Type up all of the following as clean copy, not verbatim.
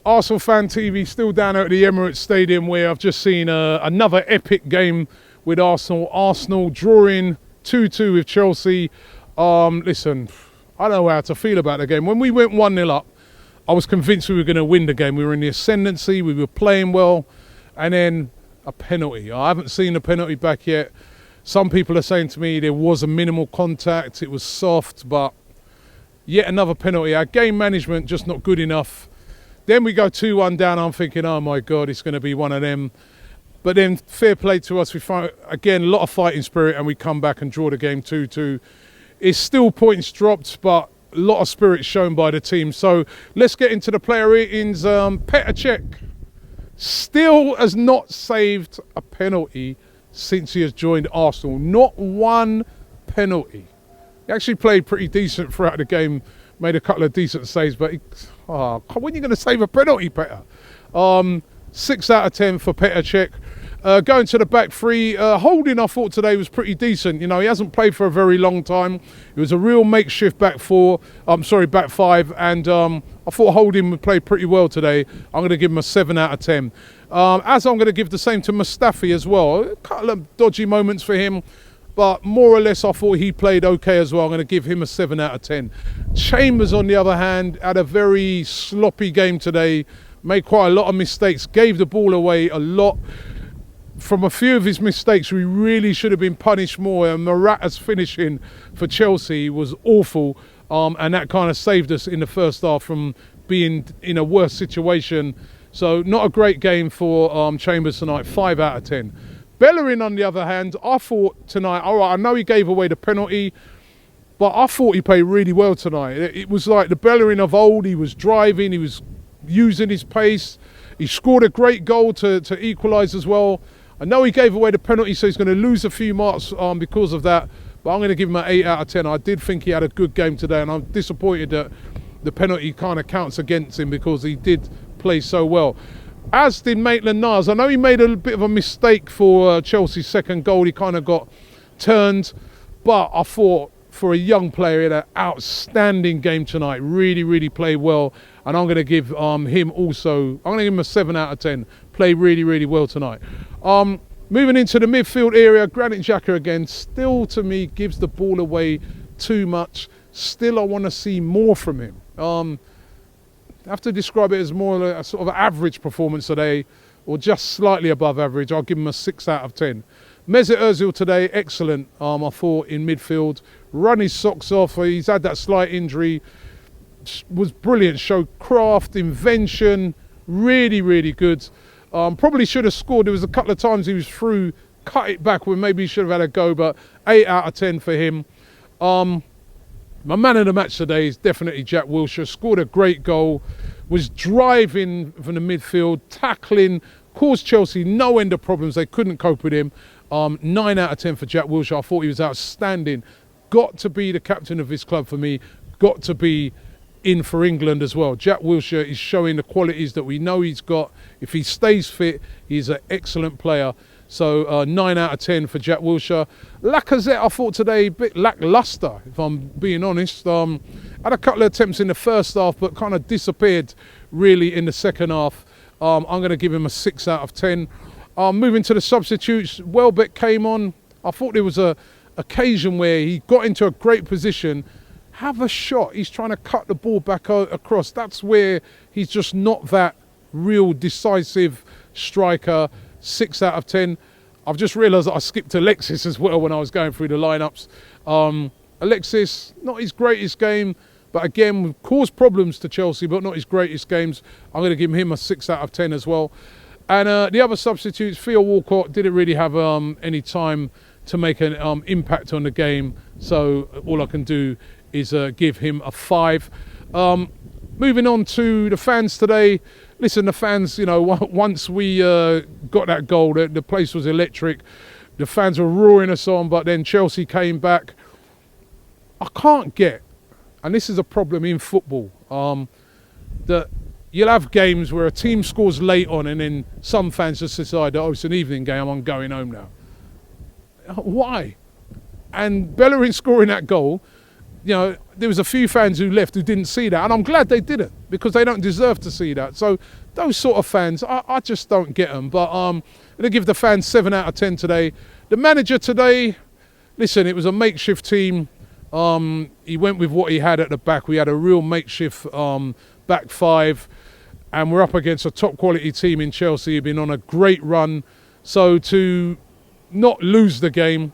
ArsenalFanTV still down at the Emirates Stadium, where I've just seen another epic game with Arsenal. Arsenal drawing 2-2 with Chelsea. Listen, I don't know how to feel about the game. When we went 1-0 up, I was convinced we were going to win the game. We were in the ascendancy, we were playing well, and then a penalty. I haven't seen the penalty back yet. Some people are saying to me there was a minimal contact, it was soft, but yet another penalty. Our game management just not good enough. Then we go 2-1 down. I'm thinking, oh my God, it's going to be one of them. But then fair play to us. We find, again, a lot of fighting spirit, and we come back and draw the game 2-2. It's still points dropped, but a lot of spirit shown by the team. So let's get into the player ratings. Petr Cech still has not saved a penalty since he has joined Arsenal. Not one penalty. He actually played pretty decent throughout the game, made a couple of decent saves, but when are you going to save a penalty, Petr? 6 out of 10 for Petr Cech. Going to the back three, Holding I thought today was pretty decent. You know, he hasn't played for a very long time. It was a real makeshift back five, and I thought Holding would play pretty well today. I'm going to give him a 7 out of 10. As I'm going to give the same to Mustafi as well. A couple of dodgy moments for him, but more or less I thought he played okay as well. I'm going to give him a 7 out of 10. Chambers, on the other hand, had a very sloppy game today. Made quite a lot of mistakes. Gave the ball away a lot. From a few of his mistakes, we really should have been punished more. And Morata's finishing for Chelsea was awful. And that kind of saved us in the first half from being in a worse situation. So not a great game for Chambers tonight. 5 out of 10. Bellerin, on the other hand, I thought tonight, all right, I know he gave away the penalty, but I thought he played really well tonight. It was like the Bellerin of old. He was driving, he was using his pace. He scored a great goal to equalise as well. I know he gave away the penalty, so he's going to lose a few marks because of that, but I'm going to give him an 8 out of 10. I did think he had a good game today, and I'm disappointed that the penalty kind of counts against him because he did play so well. As did Maitland-Niles. I know he made a bit of a mistake for Chelsea's second goal. He kind of got turned, but I thought for a young player, he had an outstanding game tonight. Really, really played well, and I'm going to give him also. I'm going to give him a 7 out of 10. Played really, really well tonight. Moving into the midfield area, Granit Xhaka again still to me gives the ball away too much. Still, I want to see more from him. I have to describe it as more a sort of average performance today, or just slightly above average. I'll give him a 6 out of 10. Mesut Ozil today, excellent. I thought in midfield, run his socks off. He's had that slight injury. Was brilliant. Showed craft, invention. Really, really good. Probably should have scored. There was a couple of times he was through, cut it back when maybe he should have had a go, but 8 out of 10 for him. My man of the match today is definitely Jack Wilshere. Scored a great goal, was driving from the midfield, tackling, caused Chelsea no end of problems. They couldn't cope with him. 9 out of 10 for Jack Wilshere. I thought he was outstanding. Got to be the captain of this club for me. Got to be in for England as well. Jack Wilshere is showing the qualities that we know he's got. If he stays fit, he's an excellent player. So 9 out of 10 for Jack Wilshere. Lacazette, I thought today, a bit lacklustre, if I'm being honest. Had a couple of attempts in the first half, but kind of disappeared really in the second half. I'm going to give him a 6 out of 10. Moving to the substitutes, Welbeck came on. I thought there was a occasion where he got into a great position, have a shot. He's trying to cut the ball back across. That's where he's just not that real decisive striker. 6 out of 10. I've just realised that I skipped Alexis as well when I was going through the lineups. Alexis, not his greatest game, but again, caused problems to Chelsea, but not his greatest games. I'm going to give him a 6 out of 10 as well. And the other substitutes, Theo Walcott didn't really have any time to make an impact on the game, so all I can do is give him a 5. Moving on to the fans today. Listen, the fans, you know, once we got that goal, the place was electric. The fans were roaring us on, but then Chelsea came back. I can't get, and this is a problem in football, that you'll have games where a team scores late on and then some fans just decide, oh, it's an evening game, I'm going home now. Why? And Bellerin scoring that goal, you know, there was a few fans who left who didn't see that, and I'm glad they didn't, because they don't deserve to see that. So those sort of fans, I just don't get them. But they give the fans 7 out of 10 today. The manager today, listen, it was a makeshift team. He went with what he had at the back. We had a real makeshift back five, and we're up against a top quality team in Chelsea who've been on a great run. So to not lose the game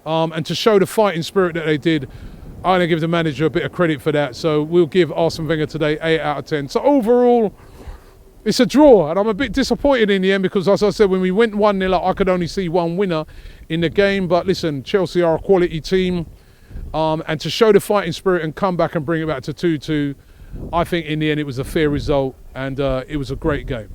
and to show the fighting spirit that they did, I'm going to give the manager a bit of credit for that. So we'll give Arsene Wenger today 8 out of 10. So overall, it's a draw, and I'm a bit disappointed in the end because, as I said, when we went 1-0 up, I could only see one winner in the game. But listen, Chelsea are a quality team, and to show the fighting spirit and come back and bring it back to 2-2, I think in the end it was a fair result, and it was a great game.